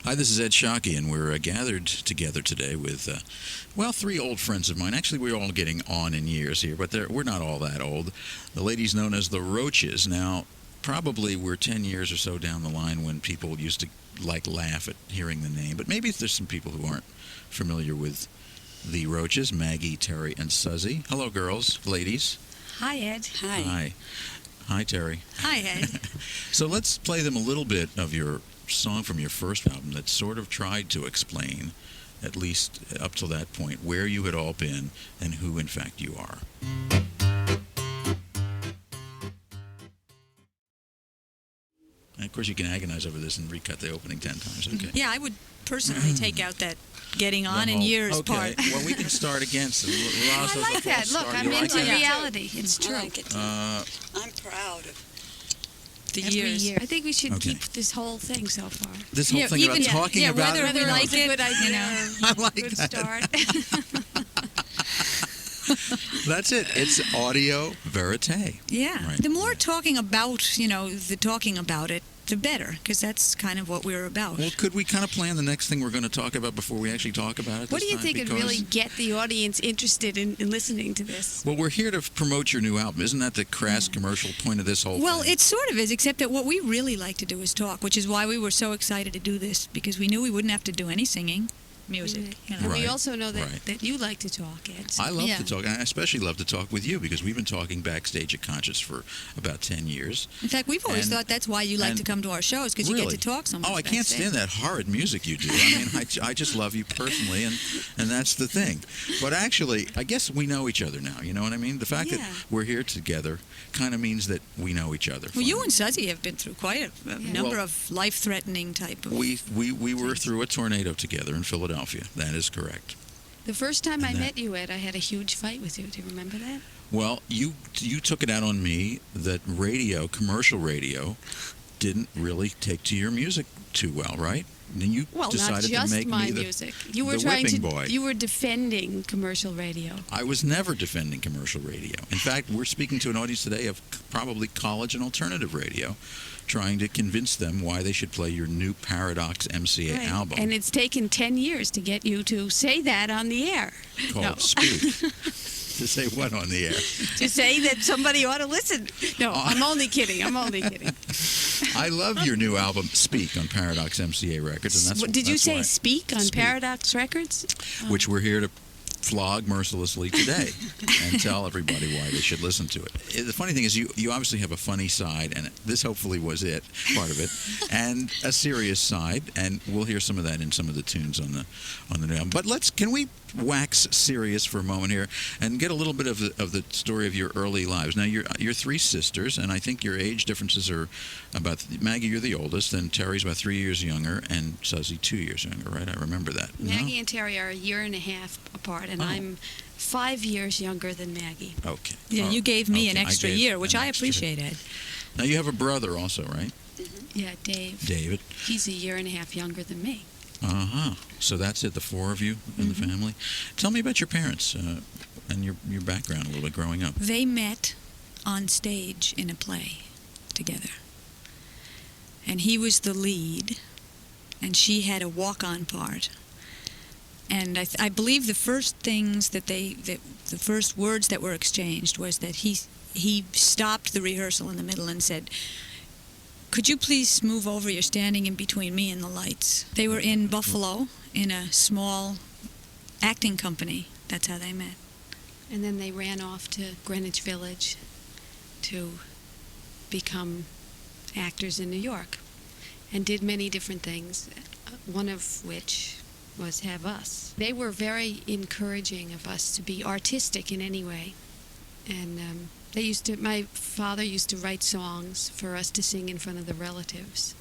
Hi, this is Ed Sciaky, and we're gathered together today with, three old friends of mine. Actually, we're all getting on in years here, but we're not all that old. The ladies known as the Roches. Now, probably we're 10 years or so down the line when people used to, laugh at hearing the name, but maybe there's some people who aren't familiar with the Roches, Maggie, Terry, and Suzzy. Hello, girls, ladies. Hi, Ed. Hi. Hi. Hi, Terry. Hi, Ed. So let's play them a little bit of your song from your first album that sort of tried to explain, at least up to that point, where you had all been and who in fact you are. And of course you can agonize over this and recut the opening 10 times. Okay. Yeah, I would personally take out that getting on in years part. Well, we can start again. So I like that. Look, I'm into reality. It's true. I like it too. I'm proud of the years. I think we should keep this whole thing so far. This whole thing about talking about whether we like it, good idea. I like good that. Start. That's it. It's audio verite. Yeah. Right. The more talking about, the talking about it, the better, because that's kind of what we're about. Well, could we kind of plan the next thing we're going to talk about before we actually talk about it? What do you think would really get the audience interested in listening to this? Well, we're here to promote your new album. Isn't that the crass commercial point of this whole thing? Well, it sort of is, except that what we really like to do is talk, which is why we were so excited to do this, because we knew we wouldn't have to do any singing. Music. And we also know that you like to talk, Ed. I love to talk, and I especially love to talk with you because we've been talking backstage at Conscious for about 10 years. In fact, we've always thought that's why you like to come to our shows, because you get to talk so much. Oh, I can't stand that horrid music you do. I mean, I just love you personally, and that's the thing. But actually, I guess we know each other now, you know what I mean? The fact that we're here together kind of means that we know each other. Well, you and Suzzy have been through quite a number of life-threatening type of... We were through a tornado together in Philadelphia. That is correct. The first time I met you, Ed, I had a huge fight with you. Do you remember that? Well, you took it out on me that commercial radio, didn't really take to your music too well, right? And then you decided to make me music. You were whipping boy. You were defending commercial radio. I was never defending commercial radio. In fact, we're speaking to an audience today of probably college and alternative radio, trying to convince them why they should play your new Paradox MCA album. And it's taken 10 years to get you to say that on the air. Called Speak. To say what on the air? To say that somebody ought to listen. No, I'm only kidding. I love your new album, Speak, on Paradox MCA Records. And Did you say Speak on Paradox Records? Which we're here to flog mercilessly today and tell everybody why they should listen to it. The funny thing is you obviously have a funny side, and this hopefully was part of it, and a serious side, and we'll hear some of that in some of the tunes on the new album. But can we wax serious for a moment here and get a little bit of the story of your early lives. Now, you're three sisters, and I think your age differences are about... Maggie, you're the oldest, and Terry's about 3 years younger, and Suzzy 2 years younger, right? I remember that. Maggie and Terry are a year and a half apart, and I'm 5 years younger than Maggie. Okay. Yeah, you gave me an extra year, which I appreciated. Now, you have a brother also, right? Mm-hmm. Yeah, Dave. David. He's a year and a half younger than me. So that's it, the four of you in the family. Tell me about your parents and your background a little bit growing up. They met on stage in a play together. And he was the lead, and she had a walk-on part. And I believe the first things the first words that were exchanged was that he stopped the rehearsal in the middle and said, "Could you please move over? You're standing in between me and the lights." They were in Buffalo in a small acting company. That's how they met. And then they ran off to Greenwich Village to become actors in New York and did many different things, one of which was have us. They were very encouraging of us to be artistic in any way. And my father used to write songs for us to sing in front of the relatives,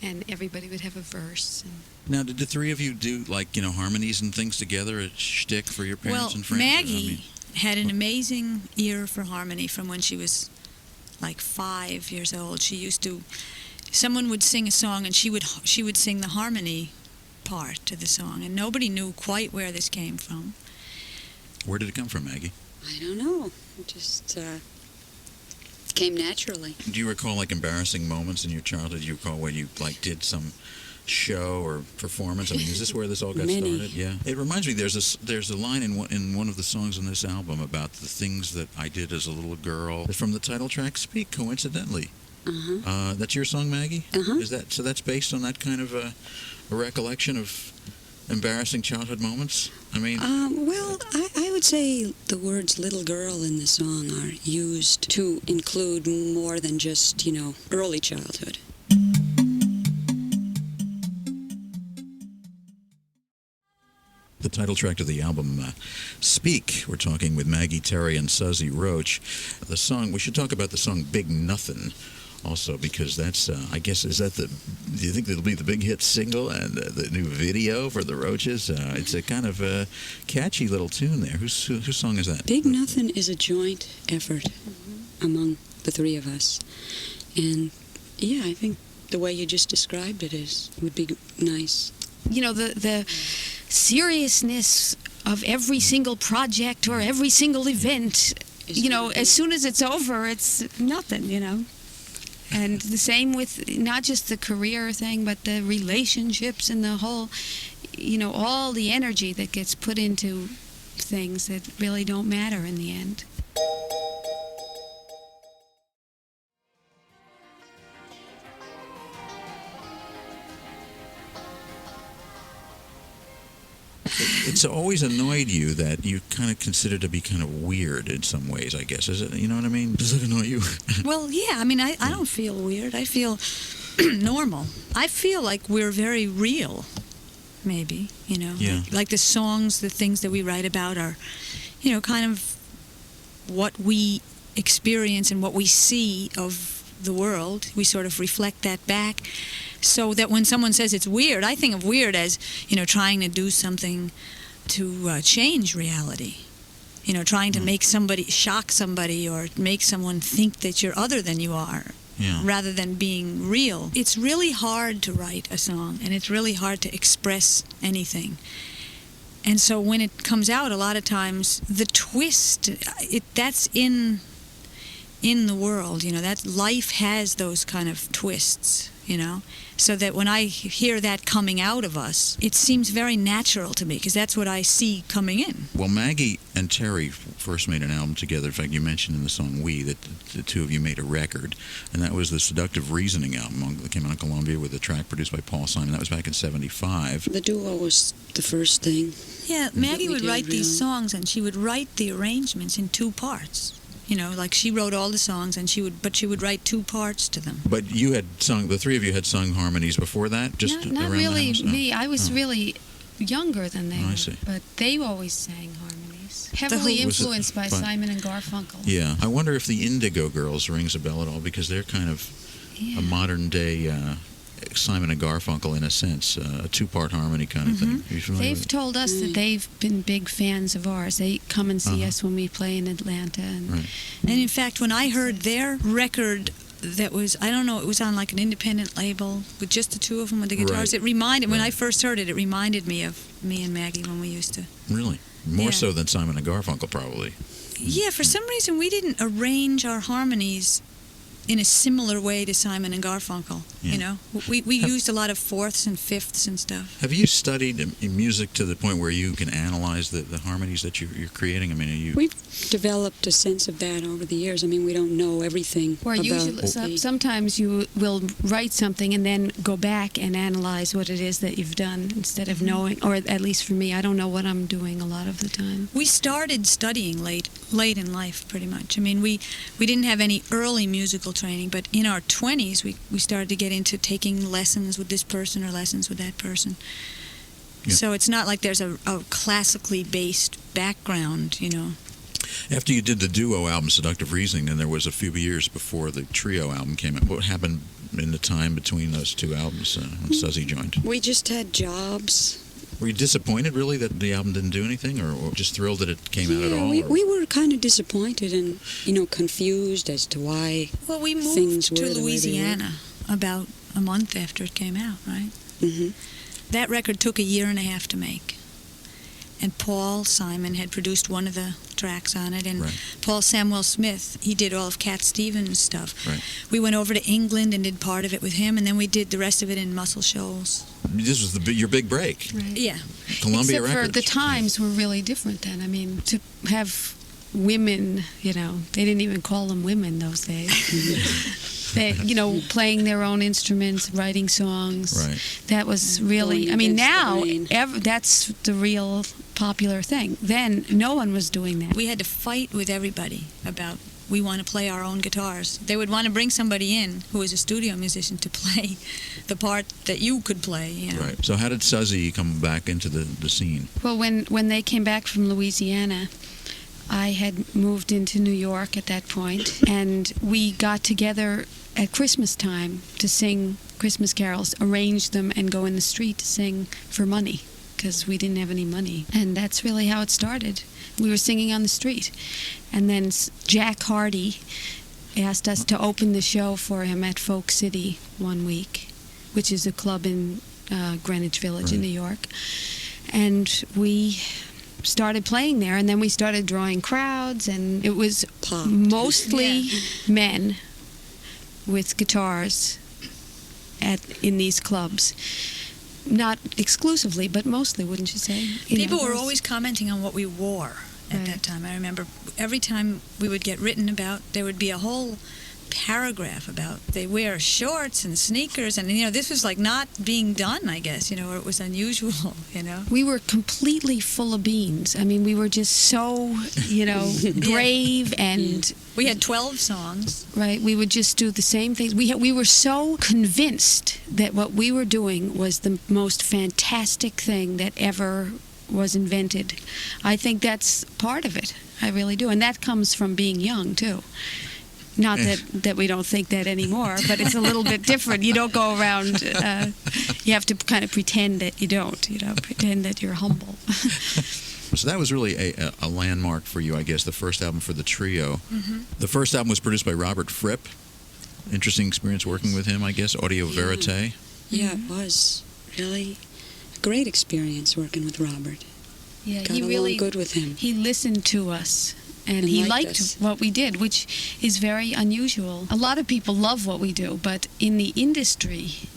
and everybody would have a verse. Now, did the three of you do harmonies and things together, a shtick for your parents and friends? Well, Maggie had an amazing ear for harmony from when she was 5 years old. Someone would sing a song, and she would sing the harmony part to the song, and nobody knew quite where this came from. Where did it come from, Maggie? I don't know. It just came naturally. Do you recall embarrassing moments in your childhood? Do you recall when you did some show or performance? I mean, is this where this all got Many. started? Yeah. It reminds me, there's a line in one of the songs on this album about the things that I did as a little girl. It's from the title track, Speak, coincidentally. Uh-huh. That's your song, Maggie? Uh-huh. So that's based on that kind of a recollection of embarrassing childhood moments? I mean... Well, I would say the words little girl in the song are used to include more than just, early childhood. The title track to the album, Speak. We're talking with Maggie, Terry, and Suzzy Roche. The song, we should talk about the song Big Nothin' also, because that's, I guess, do you think that'll be the big hit single and the new video for the Roches? It's a kind of a catchy little tune there. Whose song is that? Big Nothin' is a joint effort among the three of us. And, yeah, I think the way you just described it would be nice. The seriousness of every single project or every single event, as soon as it's over, it's nothing, And the same with not just the career thing, but the relationships and the whole, all the energy that gets put into things that really don't matter in the end. It's always annoyed you that you kind of consider to be kind of weird in some ways, I guess. Is it? You know what I mean? Does it annoy you? Well, yeah. I mean, I don't feel weird. I feel normal. I feel like we're very real, maybe, Yeah. Like the songs, the things that we write about are, kind of what we experience and what we see of the world. We sort of reflect that back. So that when someone says it's weird, I think of weird as, trying to do something to change reality. Trying to shock somebody or make someone think that you're other than you are, rather than being real. It's really hard to write a song, and it's really hard to express anything. And so when it comes out, a lot of times, the twist, that's in the world, that life has those kind of twists, so that when I hear that coming out of us, it seems very natural to me, because that's what I see coming in. Well, Maggie and Terry first made an album together. In fact, you mentioned in the song We that the two of you made a record, and that was the Seductive Reasoning album that came out on Columbia with a track produced by Paul Simon. That was back in '75. The duo was the first thing. Yeah, Maggie would write these songs, and she would write the arrangements in two parts. Like she wrote all the songs, and she would write two parts to them. But you had sung, the three of you had sung harmonies before that? Just not around really the house? me. I was really younger than they were. I see. But they always sang harmonies. Heavily influenced by Simon and Garfunkel. Yeah. I wonder if the Indigo Girls rings a bell at all, because they're kind of a modern-day Simon and Garfunkel, in a sense, a two-part harmony kind of thing. Are you familiar with They've it? told us that they've been big fans of ours. They come and see us when we play in Atlanta. Right. And in fact, when I heard their record that was, I don't know, it was on like an independent label with just the two of them with the guitars. Right. It reminded, when Right. I first heard it, it reminded me of me and Maggie when we used to. Really? More so than Simon and Garfunkel, probably. Yeah, for some reason we didn't arrange our harmonies in a similar way to Simon and Garfunkel. Yeah. We used a lot of fourths and fifths and stuff. Have you studied in music to the point where you can analyze the harmonies that you're creating? I mean, We've developed a sense of that over the years. I mean, we don't know everything Or about usually, sometimes you will write something and then go back and analyze what it is that you've done instead of knowing, or at least for me, I don't know what I'm doing a lot of the time. We started studying late in life, pretty much. I mean, we didn't have any early musical training, but in our 20s, we started to get into taking lessons with this person or lessons with that person. Yeah. So it's not like there's a classically based background, after you did the duo album, Seductive Reasoning, then there was a few years before the trio album came out. What happened in the time between those two albums when Suzzy joined? We just had jobs. Were you disappointed, really, that the album didn't do anything, or just thrilled that it came out at all? We were kind of disappointed and, confused as to why. Well, we things moved were to the way they Louisiana about a month after it came out, right? Mm-hmm. That record took a year and a half to make. And Paul Simon had produced one of the tracks on it, and Right. Paul Samuel Smith, he did all of Cat Stevens' stuff. Right. We went over to England and did part of it with him, and then we did the rest of it in Muscle Shoals. This was your big break. Right. Yeah. Columbia Except Records. for the times were really different then. I mean, to have women, they didn't even call them women those days. They, playing their own instruments, writing songs. Right. That was really, Going I mean, against the now grain. that's the real popular thing. Then no one was doing that. We had to fight with everybody about, we want to play our own guitars. They would want to bring somebody in who was a studio musician to play the part that you could play. Right. So how did Suzzy come back into the scene? Well, when they came back from Louisiana, I had moved into New York at that point, and we got together at Christmas time to sing Christmas carols, arrange them, and go in the street to sing for money, because we didn't have any money. And that's really how it started. We were singing on the street. And then Jack Hardy asked us to open the show for him at Folk City one week, which is a club in Greenwich Village in New York. And we started playing there, and then we started drawing crowds, and it was Popped. mostly men with guitars in these clubs. Not exclusively, but mostly, wouldn't you say? People were always commenting on what we wore at that time. I remember every time we would get written about, there would be a whole paragraph about they wear shorts and sneakers, and this was like not being done, I guess, or it was unusual, We were completely full of beans. I mean, we were just so, brave, and We had 12 songs. right, we would just do the same things. We were so convinced that what we were doing was the most fantastic thing that ever was invented. I think that's part of it. I really do. And that comes from being young, too. Not that we don't think that anymore, but it's a little bit different. You don't go around, you have to kind of pretend that you don't, pretend that you're humble. So that was really a landmark for you, I guess, the first album for the trio. Mm-hmm. The first album was produced by Robert Fripp. Interesting experience working with him, I guess, Audio Verite. Yeah, it was really a great experience working with Robert. Yeah, Got he along really good with him. He listened to us. And And he liked liked us. what we did, which is very unusual. A lot of people love what we do, but in the industry,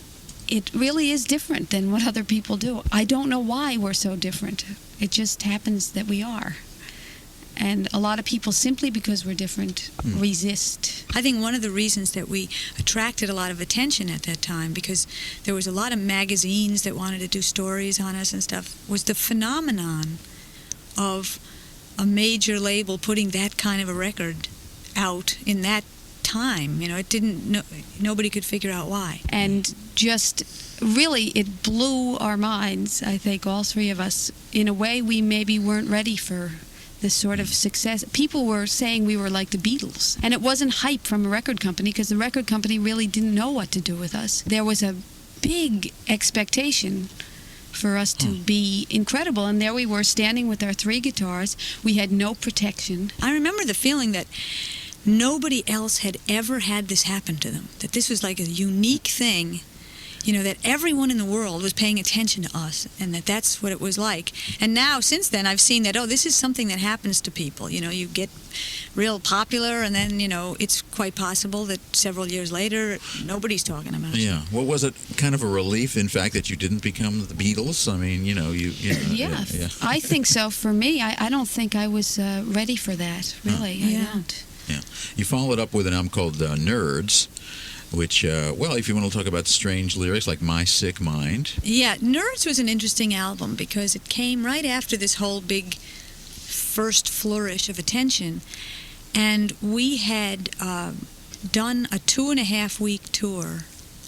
it really is different than what other people do. I don't know why we're so different. It just happens that we are. And a lot of people, simply because we're different, resist. I think one of the reasons that we attracted a lot of attention at that time, because there was a lot of magazines that wanted to do stories on us and stuff, was the phenomenon of a major label putting that kind of a record out in that time. It didn't. Nobody could figure out why. And just really, it blew our minds, I think, all three of us, in a way we maybe weren't ready for this sort of success. People were saying we were like the Beatles. And it wasn't hype from a record company, because the record company really didn't know what to do with us. There was a big expectation for us to be incredible, and there we were standing with our three guitars. We had no protection. I remember the feeling that nobody else had ever had this happen to them, that this was like a unique thing, that everyone in the world was paying attention to us, and that's what it was like. And now, since then, I've seen that, this is something that happens to people. You get real popular, and then, it's quite possible that several years later, nobody's talking about it. Yeah. Well, was it kind of a relief, in fact, that you didn't become the Beatles? I mean, Yeah, I think so. For me, I don't think I was ready for that, really. I don't. Yeah. You followed up with an album called Nerds, which, if you want to talk about strange lyrics like My Sick Mind. Yeah, Nerds was an interesting album because it came right after this whole big first flourish of attention. And we had done a 2.5-week tour,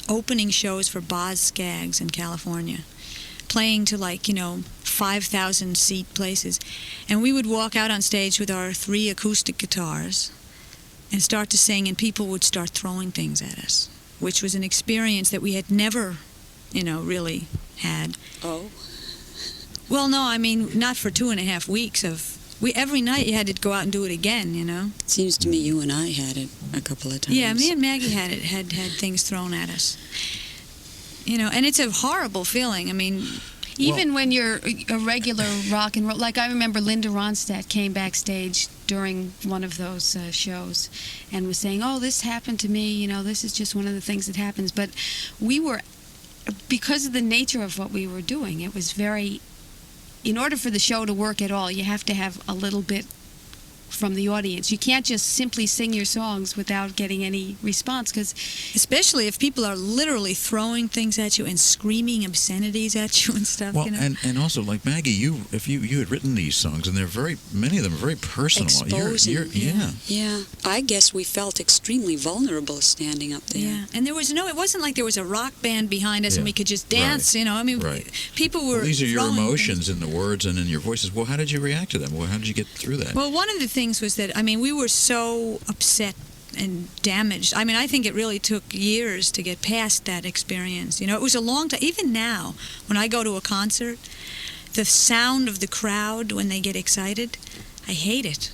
opening shows for Boz Scaggs in California, playing to 5,000-seat places. And we would walk out on stage with our 3 acoustic guitars and start to sing, and people would start throwing things at us, which was an experience that we had never, really had. Oh? Well, no, I mean, not for 2.5 weeks every night you had to go out and do it again, It seems to me you and I had it a couple of times. Yeah, me and Maggie had things thrown at us. And it's a horrible feeling. I mean, Even when you're a regular rock and roll, like I remember Linda Ronstadt came backstage during one of those shows and was saying, "Oh, this happened to me. You know, this is just one of the things that happens." But we were, because of the nature of what we were doing, it was very. In order for the show to work at all, you have to have a little bit from the audience. You can't just simply sing your songs without getting any response, because especially if people are literally throwing things at you and screaming obscenities at you and stuff. Well, you know? and also, like Maggie, you had written these songs, and many of them are very personal. Exposing. Yeah. Yeah. I guess we felt extremely vulnerable standing up there. Yeah, and it wasn't like there was a rock band behind us and we could just dance, Right. you know. I mean, Right. people were These are your throwing emotions things. in the words and in your voices. Well, how did you react to them? Well, how did you get through that? Well, one of the things was that, I mean, we were so upset and damaged. I mean, I think it really took years to get past that experience. You know, it was a long time. Even now, when I go to a concert, the sound of the crowd when they get excited, I hate it.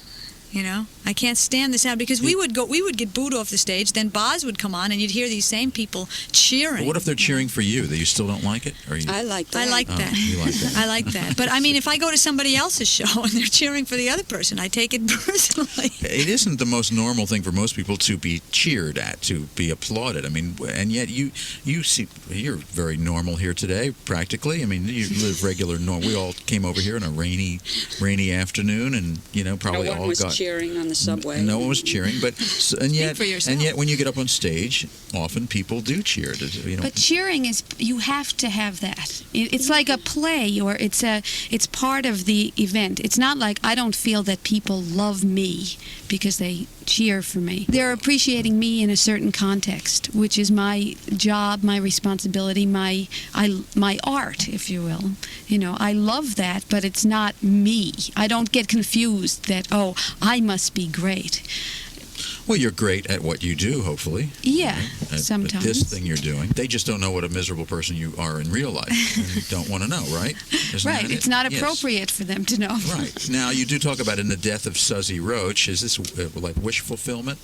You know, I can't stand the sound, because we would get booed off the stage. Then Boz would come on, and you'd hear these same people cheering. But what if they're cheering for you? That you still don't like it? Or you... I like that. I like Oh, that. you like that. I like that. But I mean, if I go to somebody else's show and they're cheering for the other person, I take it personally. It isn't the most normal thing for most people to be cheered at, to be applauded. I mean, and yet you're very normal here today, practically. I mean, you live regular normal. We all came over here on a rainy afternoon, and probably No one all was got cheering on the subway. No one was cheering, and yet for yourself. when you get up on stage, often people do cheer. But cheering is, you have to have that. It's like a play, or it's part of the event. It's not like I don't feel that people love me because they cheer for me. They're appreciating me in a certain context, which is my job, my responsibility, my art, if you will. I love that, but it's not me. I don't get confused that, oh, I must be great. Well, you're great at what you do, hopefully. Yeah, At sometimes. this thing you're doing. They just don't know what a miserable person you are in real life. And don't want to know, right? Isn't Right, that it's it? not Yes. appropriate for them to know. Right. Now, you do talk about in the death of Suzzy Roche. Is this like wish fulfillment?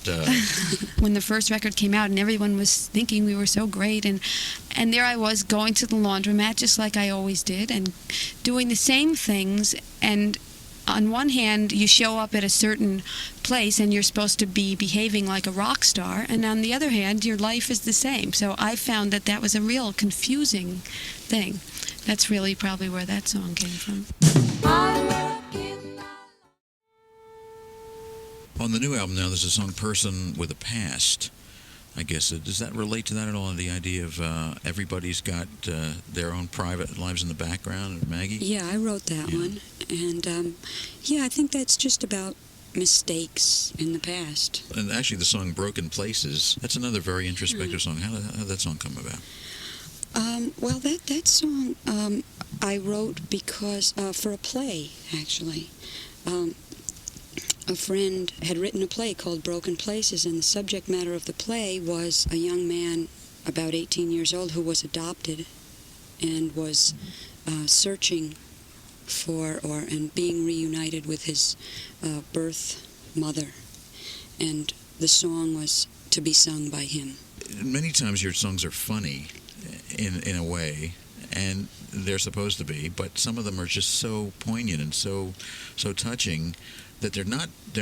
When the first record came out and everyone was thinking we were so great, and there I was going to the laundromat just like I always did and doing the same things, and on one hand you show up at a certain place and you're supposed to be behaving like a rock star, and on the other hand your life is the same. So I found that was a real confusing thing. That's really probably where that song came from. On the new album now, there's a song "Person with a Past." I guess does that relate to that at all? The idea of everybody's got their own private lives in the background, Maggie? Yeah, I wrote that one, and I think that's just about mistakes in the past. And actually, the song "Broken Places," that's another very introspective song. How did that song come about? Well, that song I wrote because for a play, actually. A friend had written a play called Broken Places, and the subject matter of the play was a young man about 18 years old who was adopted and was searching for and being reunited with his birth mother. And the song was to be sung by him. Many times your songs are funny in a way, and they're supposed to be, but some of them are just so poignant and so touching that they're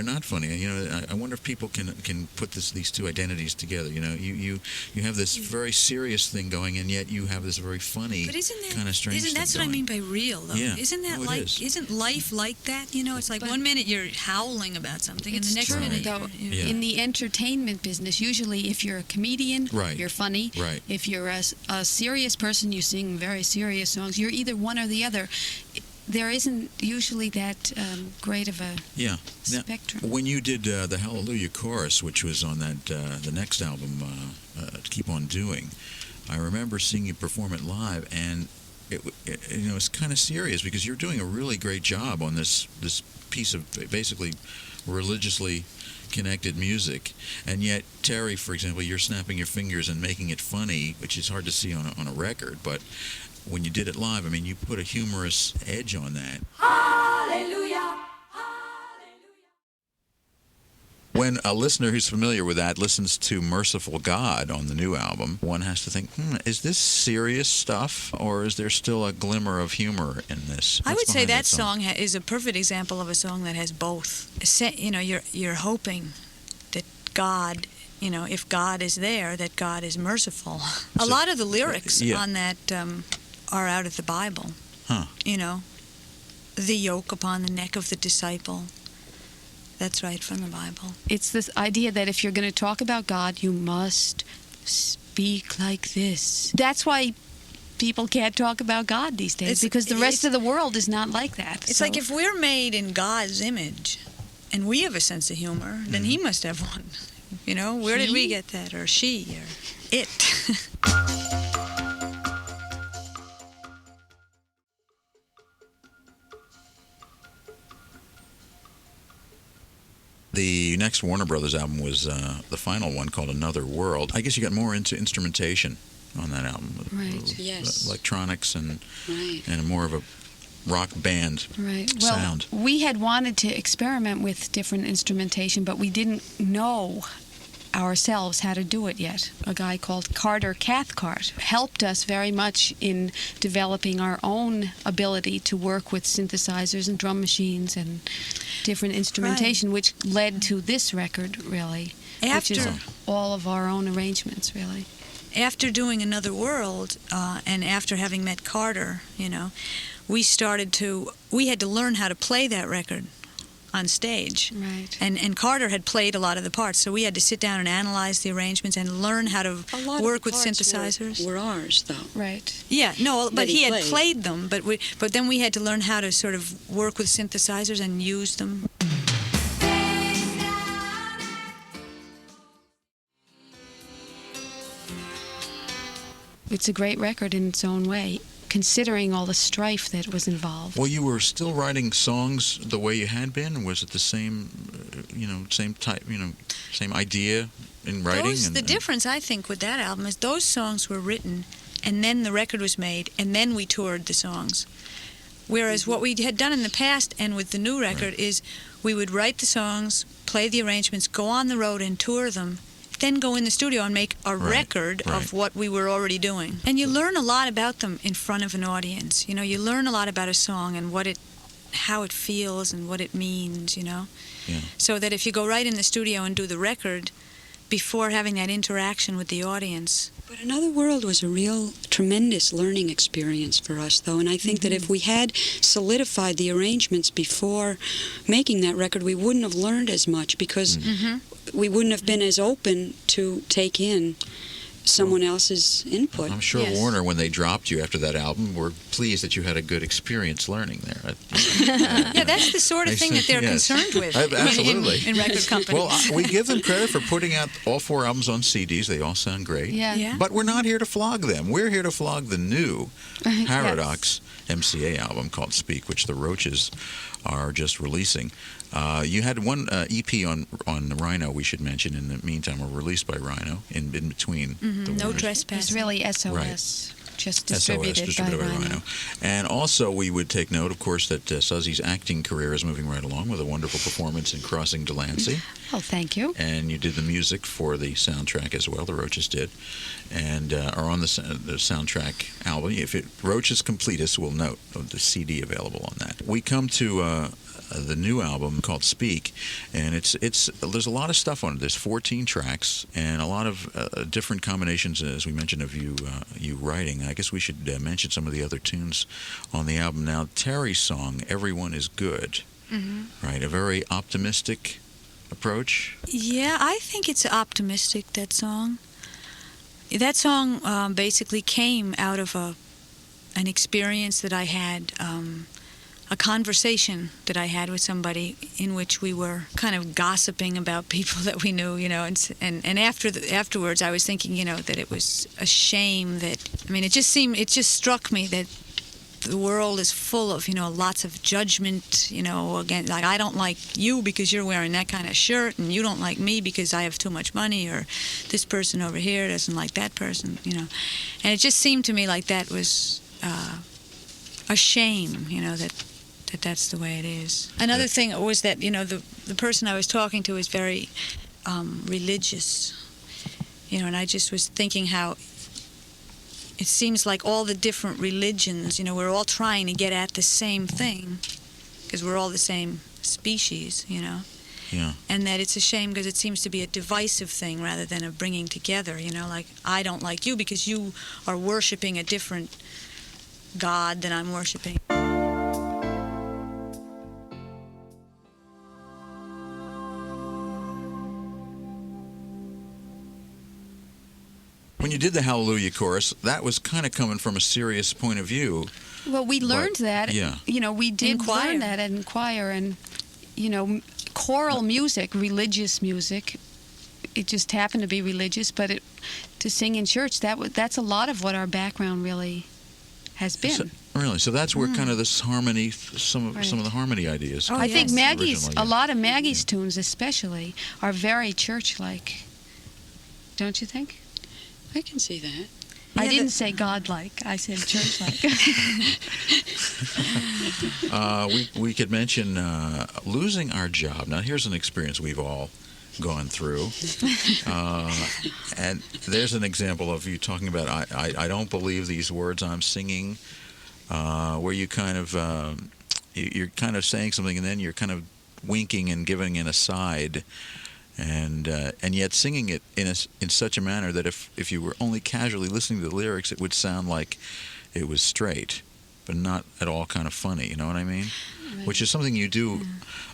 not funny. I wonder if people can put these two identities together. You have this very serious thing going, and yet you have this very funny kind of strange thing that's what going. I mean by real, though. Yeah. Isn't that isn't life like that? It's like But one minute you're howling about something, and the next true, minute though. Yeah. In the entertainment business, usually if you're a comedian, Right. you're funny. Right. If you're a serious person, you sing very serious songs. You're either one or the other. There isn't usually that great of a spectrum. When you did the Hallelujah chorus, which was on that the next album, Keep On Doing, I remember seeing you perform it live, and it's kind of serious because you're doing a really great job on this piece of basically religiously connected music, and yet Terry, for example, you're snapping your fingers and making it funny, which is hard to see on a record, but when you did it live, I mean, you put a humorous edge on that. Hallelujah, hallelujah. When a listener who's familiar with that listens to Merciful God on the new album, one has to think, is this serious stuff, or is there still a glimmer of humor in this? I What's would say behind that song is a perfect example of a song that has both. You know, you're hoping that God, you know, if God is there, that God is merciful. A lot of the lyrics on that are out of the Bible. Huh. You know, the yoke upon the neck of the disciple. That's right from the Bible. It's this idea that if you're going to talk about God, you must speak like this. That's why people can't talk about God these days, because the rest of the world is not like that. It's like if we're made in God's image and we have a sense of humor, then he must have one. You know, where did we get that? Or she, or it. The next Warner Brothers album was the final one, called Another World. I guess you got more into instrumentation on that album. Right. Yes. Electronics and Right. and more of a rock band sound. Well, we had wanted to experiment with different instrumentation, but we didn't know ourselves how to do it yet. A guy called Cathcart helped us very much in developing our own ability to work with synthesizers and drum machines and different instrumentation, which led to this record, really, which is all of our own arrangements, really. After doing Another World, and after having met Carter, you know, we had to learn how to play that record on stage. Right. And Carter had played a lot of the parts, so we had to sit down and analyze the arrangements and learn how to work with synthesizers. Were ours, though. Right. Yeah, no, but he had played. played them, but then we had to learn how to sort of work with synthesizers and use them. It's a great record in its own way, considering all the strife that was involved. Well, you were still writing songs the way you had been? Was it the same, same type, same idea in writing? The difference, I think, with that album is those songs were written, and then the record was made, and then we toured the songs. Whereas what we had done in the past and with the new record is we would write the songs, play the arrangements, go on the road and tour them, then go in the studio and make a record of what we were already doing. And you learn a lot about them in front of an audience. You know, you learn a lot about a song and how it feels and what it means, you know. Yeah. So that if you go right in the studio and do the record before having that interaction with the audience. But Another World was a real tremendous learning experience for us, though, and I think that if we had solidified the arrangements before making that record, we wouldn't have learned as much, because we wouldn't have been as open to take in someone else's input. I'm sure Warner, when they dropped you after that album, were pleased that you had a good experience learning there. Yeah, that's the sort of thing that they're concerned with absolutely. in record companies. Well, we give them credit for putting out all 4 albums on CDs. They all sound great. Yeah. But we're not here to flog them. We're here to flog the new Paradox MCA album called Speak, which the Roches are just releasing. You had one EP on Rhino, we should mention, in the meantime, or released by Rhino in between. The No Warners. Trespassing. It's really SOS, just distributed by Rhino. And also we would take note, of course, that Suzzy's acting career is moving right along with a wonderful performance in Crossing Delancey. Oh, thank you. And you did the music for the soundtrack as well, the Roches did, and are on the soundtrack album. If Roches Completus, will note the CD available on that. We come to the new album called Speak, and there's a lot of stuff on it. There's 14 tracks and a lot of different combinations, as we mentioned, of you writing. I guess we should mention some of the other tunes on the album. Now, Terry's song, Everyone is Good, right? A very optimistic approach. Yeah, I think it's optimistic, that song. That song basically came out of an experience that I had, a conversation that I had with somebody in which we were kind of gossiping about people that we knew, you know, and afterwards I was thinking, you know, that it was a shame that, I mean, it just struck me that the world is full of, you know, lots of judgment, you know, again, like, I don't like you because you're wearing that kind of shirt, and you don't like me because I have too much money, or this person over here doesn't like that person, you know. And it just seemed to me like that was a shame, you know, that that's the way it is. Another thing was that, the person I was talking to is very religious, and I just was thinking how it seems like all the different religions, we're all trying to get at the same thing because we're all the same species, Yeah. and that it's a shame because it seems to be a divisive thing rather than a bringing together, like I don't like you because you are worshiping a different God than I'm worshiping. When you did the Hallelujah chorus, that was kind of coming from a serious point of view. Well, we learned that. Yeah. We did learn that in choir, and choral music, religious music. It just happened to be religious, but to sing in church, that's a lot of what our background really has been. So that's where kind of this harmony, some of the harmony ideas. I think Maggie's, a lot of Maggie's tunes, especially, are very church-like. Don't you think? I can see that. I didn't say God-like. I said church-like. We could mention losing our job. Now, here's an experience we've all gone through. And there's an example of you talking about, I don't believe these words I'm singing, where you kind of, you're kind of saying something and then you're kind of winking and giving an aside. And yet singing it in such a manner that if you were only casually listening to the lyrics, it would sound like it was straight, but not at all kind of funny. You know what I mean? Right. Which is something you do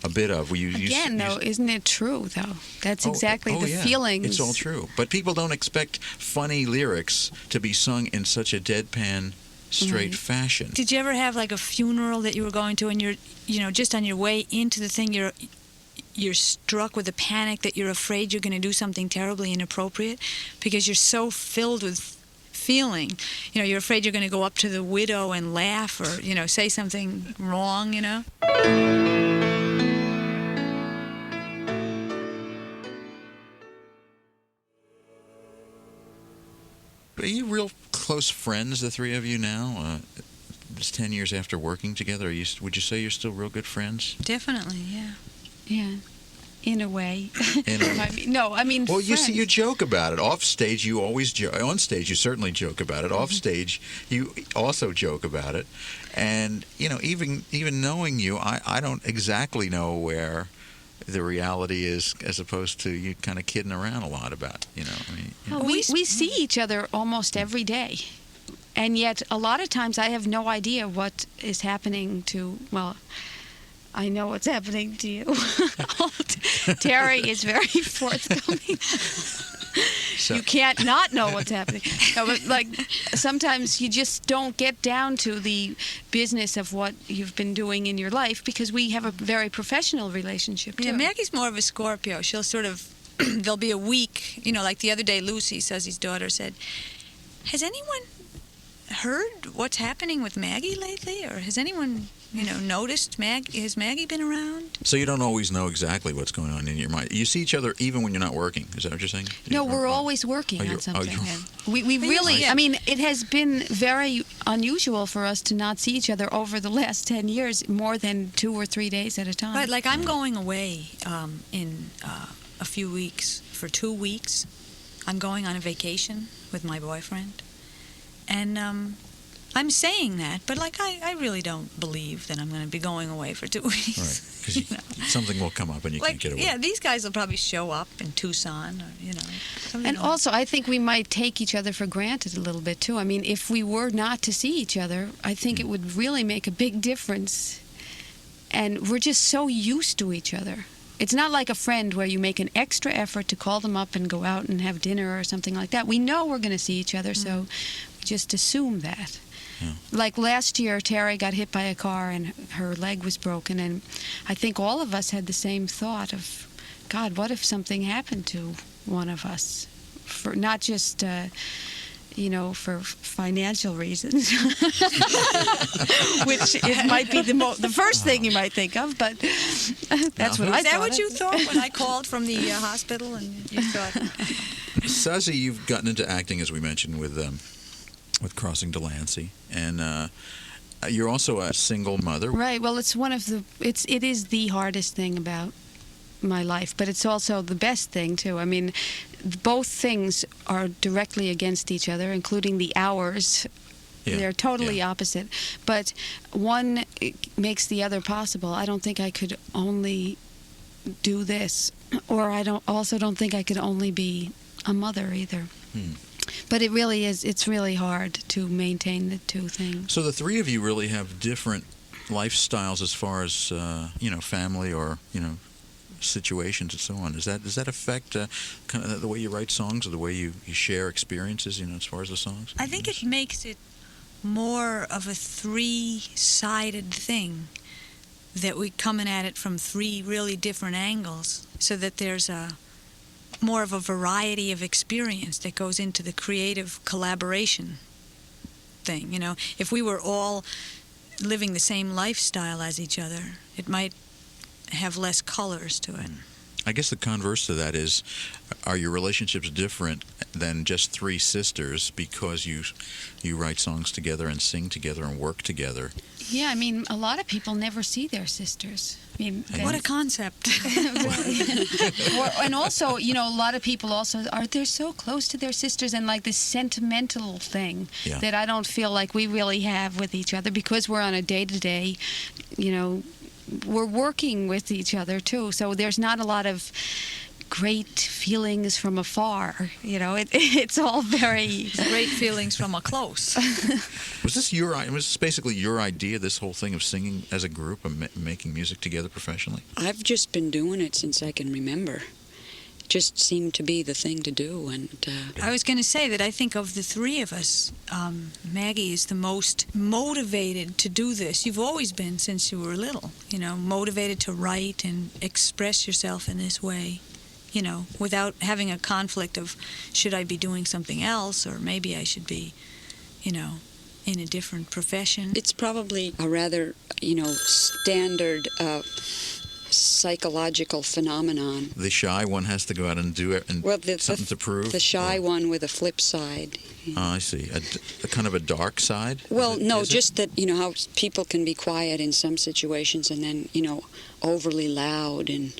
a bit of. Isn't it true, though? That's exactly the feelings. It's all true. But people don't expect funny lyrics to be sung in such a deadpan, straight fashion. Did you ever have like a funeral that you were going to and you're, just on your way into the thing, you're struck with a panic that you're afraid you're going to do something terribly inappropriate because you're so filled with feeling. You're afraid you're going to go up to the widow and laugh or, say something wrong, Are you real close friends, the three of you now? It's 10 years after working together. Would you say you're still real good friends? Definitely, yeah. Yeah, in a way. Well, friends. You joke about it. Off stage, you always joke. On stage, you certainly joke about it. Off stage, you also joke about it. And, even knowing you, I don't exactly know where the reality is as opposed to you kind of kidding around a lot about, We see each other almost every day. And yet, a lot of times, I have no idea what is happening to, I know what's happening to you. Terry is very forthcoming. You can't not know what's happening. No, but sometimes you just don't get down to the business of what you've been doing in your life because we have a very professional relationship too. Yeah, Maggie's more of a Scorpio. She'll sort of, there'll be a week, like the other day, Lucy, Suzzy's daughter, said, has anyone heard what's happening with Maggie lately? Or has anyone, noticed has Maggie been around? So you don't always know exactly what's going on in your mind. You see each other even when you're not working. Is that what you're saying? No, we're always working on something. We really, yeah. it has been very unusual for us to not see each other over the last 10 years, more than 2 or 3 days at a time. Right, like I'm going away in a few weeks, for 2 weeks. I'm going on a vacation with my boyfriend. And I'm saying that, but I really don't believe that I'm going to be going away for 2 weeks. Right, because something will come up and you can't get away. Yeah, these guys will probably show up in Tucson, or, And also, I think we might take each other for granted a little bit, too. I mean, if we were not to see each other, I think it would really make a big difference. And we're just so used to each other. It's not like a friend where you make an extra effort to call them up and go out and have dinner or something like that. We know we're going to see each other, so we just assume that. Yeah. Like last year, Terry got hit by a car and her leg was broken, and I think all of us had the same thought of, God, what if something happened to one of us? For not just, for financial reasons, which might be the first thing you might think of, but that's what I thought. Is that what you thought when I called from the hospital and you thought? Suzzy, you've gotten into acting, as we mentioned, with Crossing Delancey, and you're also a single mother. Right. Well, it is the hardest thing about my life, but it's also the best thing too. I mean, both things are directly against each other, including the hours. Yeah, They're totally yeah. opposite, but one makes the other possible. I don't think I could only do this, or I don't think I could only be a mother either. But it really is. It's really hard to maintain the two things. So the three of you really have different lifestyles as far as family or situations and so on. Does that affect kind of the way you write songs or the way you share experiences? As far as the songs. I think it makes it more of a three-sided thing, that we're coming at it from three really different angles, so that there's more of a variety of experience that goes into the creative collaboration thing. If we were all living the same lifestyle as each other, it might have less colors to it. I guess the converse to that is, are your relationships different than just three sisters because you write songs together and sing together and work together? Yeah, I mean, a lot of people never see their sisters. I mean, What a concept. And also, a lot of people also they're so close to their sisters, and like this sentimental thing that I don't feel like we really have with each other, because we're on a day-to-day, we're working with each other too, so there's not a lot of great feelings from afar. It's all very great feelings from a close. Was this basically your idea, this whole thing of singing as a group and making music together professionally? I've just been doing it since I can remember. It just seemed to be the thing to do. And I was going to say that I think of the three of us, Maggie is the most motivated to do this. You've always been since you were little, motivated to write and express yourself in this way, without having a conflict of, should I be doing something else, or maybe I should be, in a different profession. It's probably a rather, standard psychological phenomenon. The shy one has to go out and do it and something to prove? The shy one with a flip side. Oh, I see. A kind of a dark side? Well, just that, how people can be quiet in some situations and then, overly loud in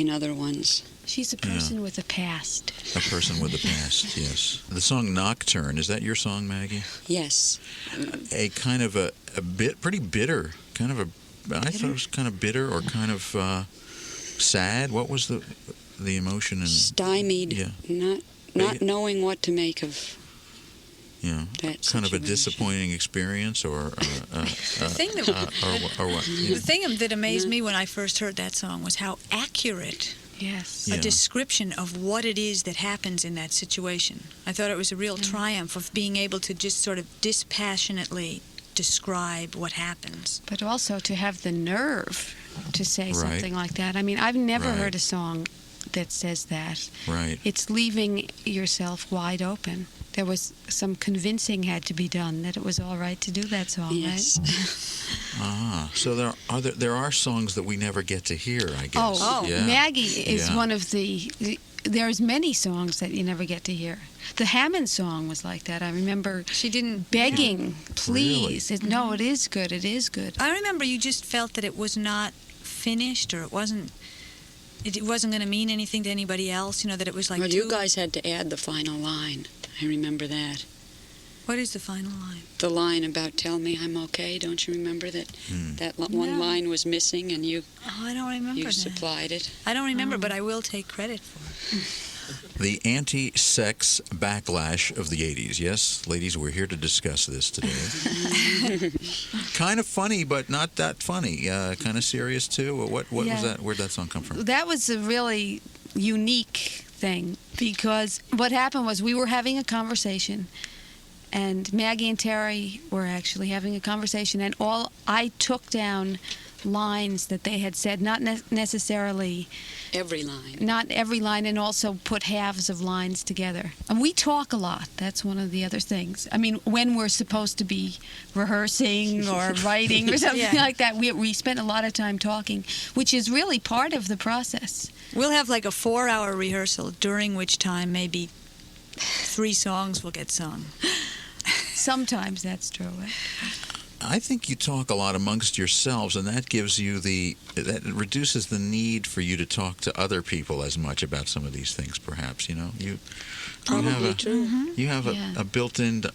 other ones. She's a person with a past. A person with a past, yes. The song Nocturne, is that your song, Maggie? Yes. A kind of a pretty bitter, kind of I thought it was kind of bitter or kind of sad. What was the emotion? Stymied, not knowing what to make of that situation. Kind of a disappointing experience or The thing that amazed me when I first heard that song was how accurate a description of what it is that happens in that situation. I thought it was a real triumph of being able to just sort of dispassionately describe what happens. But also to have the nerve to say something like that. I mean, I've never heard a song that says that. Right. It's leaving yourself wide open. There was some convincing had to be done that it was all right to do that song, right? So there are songs that we never get to hear, I guess. Maggie is one of the... There's many songs that you never get to hear. The Hammond song was like that. I remember she didn't begging, please. Really? No, it is good. It is good. I remember you just felt that it was not finished, or it wasn't going to mean anything to anybody else. That it was like. Well, you guys had to add the final line. I remember that. What is the final line? The line about "Tell me I'm okay." Don't you remember that? That one line was missing, and you. Oh, I don't remember. You supplied it. I don't remember, but I will take credit for it. The anti-sex backlash of the 80s. Yes, ladies, we're here to discuss this today. Kind of funny, but not that funny. Kind of serious, too. What was that? Where'd that song come from? That was a really unique thing, because what happened was we were having a conversation, and Maggie and Terry were actually having a conversation, and I took down lines that they had said, not necessarily every line. Not every line, and also put halves of lines together. And we talk a lot. That's one of the other things. I mean, when we're supposed to be rehearsing or writing or something like that, we spent a lot of time talking, which is really part of the process. We'll have like a 4-hour rehearsal, during which time maybe 3 songs will get sung. Sometimes that's true. I think you talk a lot amongst yourselves, and that gives you that reduces the need for you to talk to other people as much about some of these things. Perhaps you Probably true. You have Yeah. a built-in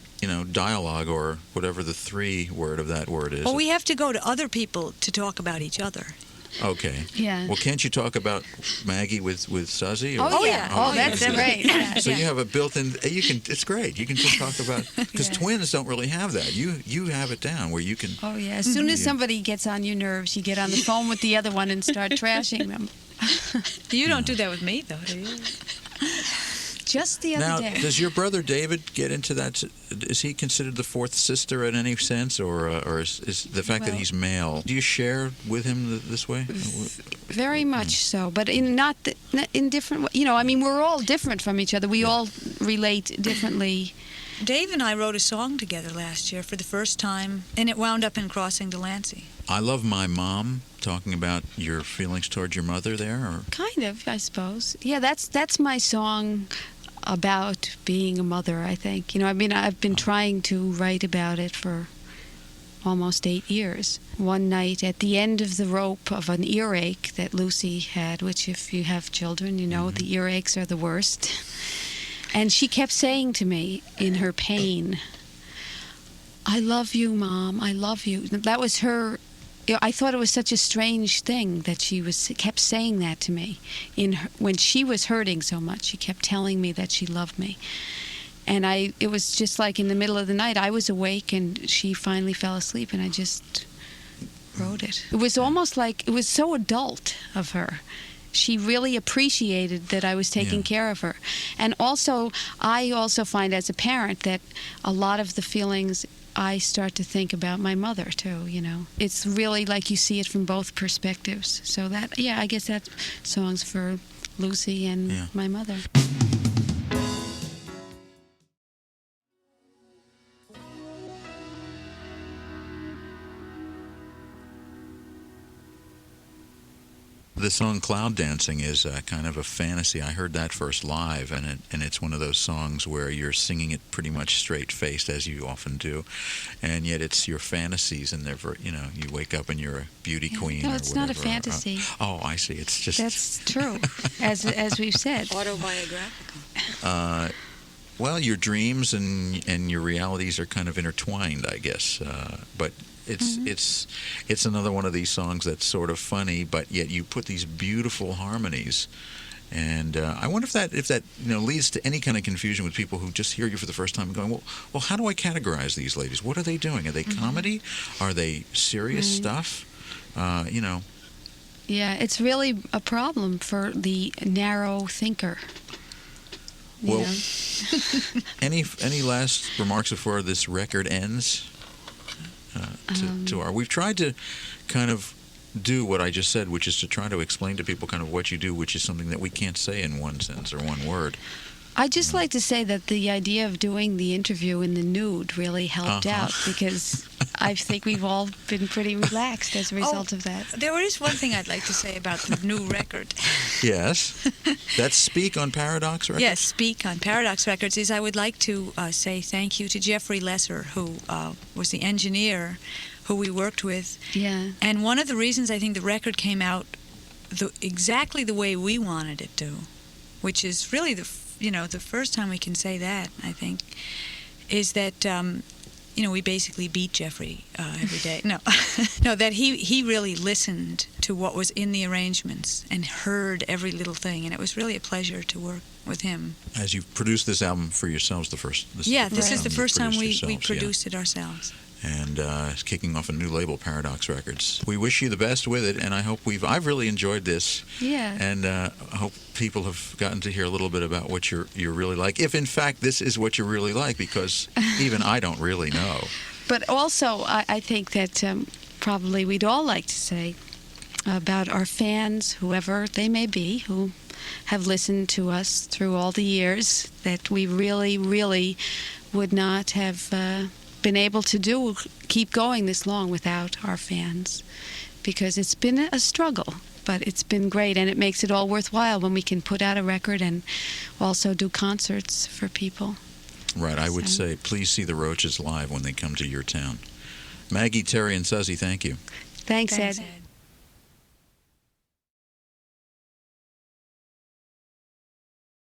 dialogue, or whatever the 3 word of that word is. Well, we have to go to other people to talk about each other. Okay. Yeah. Well, can't you talk about Maggie with Suzzy? Oh, yeah. Oh, that's great. Yeah. So you have a built-in. It's great. You can just talk about, because Yeah. twins don't really have that. You have it down where you can. Oh, yeah. As soon as Yeah. somebody gets on your nerves, you get on the phone with the other one and start trashing them. You don't do that with me, though, do you? Just the Now, other day. does your brother David get into that? Is he considered the fourth sister in any sense, or is the fact that Well- he's male? Do you share with him this way? Very much so, but in different. I mean, we're all different from each other. We all relate differently. Dave and I wrote a song together last year for the first time, and it wound up in Crossing Delancey. I Love My Mom, talking about your feelings toward your mother there, or Kind of, I suppose. Yeah, that's my song about being a mother, I think. I've been trying to write about it for almost 8 years. One night at the end of the rope of an earache that Lucy had, which if you have children, the earaches are the worst. And she kept saying to me in her pain, "I love you, Mom, I love you." That was her. I thought it was such a strange thing that she kept saying that to me. When she was hurting so much, she kept telling me that she loved me. And it was just like in the middle of the night, I was awake and she finally fell asleep, and I just wrote it. It was almost like, it was so adult of her. She really appreciated that I was taking care of her. And also, I also find as a parent that a lot of the feelings I start to think about my mother too, It's really like you see it from both perspectives. So I guess that song's for Lucy and my mother. the song Cloud Dancing is kind of a fantasy. I heard that first live, and it's one of those songs where you're singing it pretty much straight-faced, as you often do, and yet it's your fantasies, and you wake up and you're a beauty queen. No, or it's whatever. not a fantasy. Oh, I see. It's just That's true, as we've said. Autobiographical. Well, your dreams and your realities are kind of intertwined, I guess. But it's another one of these songs that's sort of funny, but yet you put these beautiful harmonies. And I wonder if that leads to any kind of confusion with people who just hear you for the first time and going, well, how do I categorize these ladies? What are they doing? Are they comedy? Are they serious stuff? Yeah, it's really a problem for the narrow thinker. Well, any last remarks before this record ends? We've tried to kind of do what I just said, which is to try to explain to people kind of what you do, which is something that we can't say in one sentence or one word. I'd just like to say that the idea of doing the interview in the nude really helped out, because I think we've all been pretty relaxed as a result of that. There is one thing I'd like to say about the new record. Yes. That's Speak on Paradox Records? Yes, Speak on Paradox Records. I would like to say thank you to Jeffrey Lesser, who was the engineer who we worked with. Yeah. And one of the reasons I think the record came out exactly the way we wanted it to, which is really the first time we can say that, I think, is that we basically beat Jeffrey every day. No, that he really listened to what was in the arrangements and heard every little thing, and it was really a pleasure to work with him. As you've produced this album for yourselves, this is the first time we yourselves, produced it ourselves. And kicking off a new label, Paradox Records. We wish you the best with it, and I hope I've really enjoyed this. Yeah. And I hope people have gotten to hear a little bit about what you're really like, if in fact this is what you're really like, because even I don't really know. But also, I think that probably we'd all like to say about our fans, whoever they may be, who have listened to us through all the years, that we really, really would not have been able to keep going this long without our fans, because it's been a struggle, but it's been great, and it makes it all worthwhile when we can put out a record and also do concerts for people. Right. I would say please see the Roches live when they come to your town. Maggie, Terry, and Suzzy, thank you. Thanks, Thanks, Ed. Ed.